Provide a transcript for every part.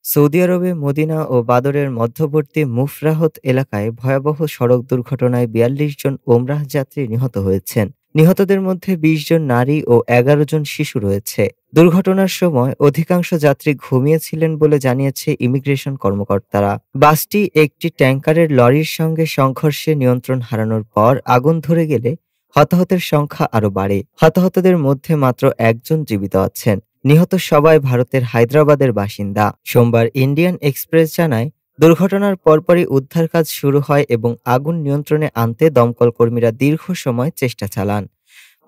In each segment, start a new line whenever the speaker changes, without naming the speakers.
Saudi আরবে Medina oh বাদরের মধ্যবর্তী মুফরাহত এলাকায় ভয়াবহ সড়ক দুর্ঘটনায় ৪২ জন ওমরাহ যাত্রী নিহত হয়েছেন। নিহতদের মধ্যে ২০ জন নারী ও ১১ জন শিশু রয়েছে। দুর্ঘটনার সময় অধিকাংশ যাত্রী ঘুমিয়েছিলেন বলে জানিয়েছে ইমিগ্রেশন কর্মকর্তারা। বাসটি একটি ট্যাঙ্কারের লরির সঙ্গে সংঘর্ষে নিয়ন্ত্রণ হারানোর পর আগুন ধরে গেলে হতাহতের সংখ্যা আরও বাড়ে। হতাহতদের মধ্যে মাত্র একজন জীবিত আছেন। নিহত সবাই ভারতের হায়দ্রাবাদের বাসিন্দা। সোমবার ইন্ডিয়ান এক্সপ্রেস জানায়, দুর্ঘটনার পরপরই উদ্ধার কাজ শুরু হয় এবং আগুন নিয়ন্ত্রণে আনতে দমকল কর্মীরা দীর্ঘ সময় চেষ্টা চালান।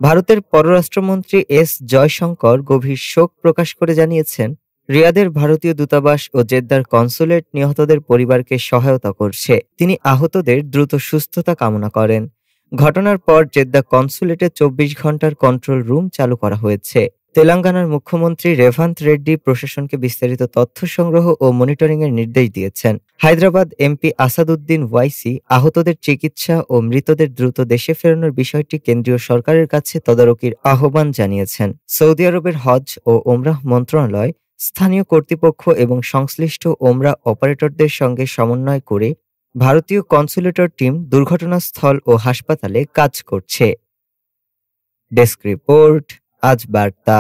ভারতের পররাষ্ট্রমন্ত্রী এস জয়শঙ্কর গভীর শোক প্রকাশ করে জানিয়েছেন, রিয়াদের ভারতীয় দূতাবাস ও জেদ্দার কনসুলেট নিহতদের পরিবারকে সহায়তা করছে। তিনি আহতদের দ্রুত সুস্থতা কামনা করেন। ঘটনার পর জেদ্দা কনসুলেটে ২৪ ঘন্টার কন্ট্রোল রুম চালু করা হয়েছে। তেলেঙ্গানার মুখ্যমন্ত্রী রেভান্ত রেড্ডি প্রশাসনকে বিস্তারিত তথ্য সংগ্রহ ও মনিটরিংয়ের নির্দেশ দিয়েছেন। হায়দ্রাবাদ এমপি আসাদুদ্দিন ওয়াইসি আহতদের চিকিৎসা ও মৃতদের দ্রুত দেশে ফেরানোর বিষয়টি কেন্দ্রীয় সরকারের কাছে তদারকির আহ্বান জানিয়েছেন। সৌদি আরবের হজ ও ওমরাহ মন্ত্রণালয় স্থানীয় কর্তৃপক্ষ এবং সংশ্লিষ্ট ওমরাহ অপারেটরদের সঙ্গে সমন্বয় করে ভারতীয় কনসুলেটর টিম দুর্ঘটনাস্থল ও হাসপাতালে কাজ করছে। ডেস্ক রিপোর্ট, আজ বার্তা।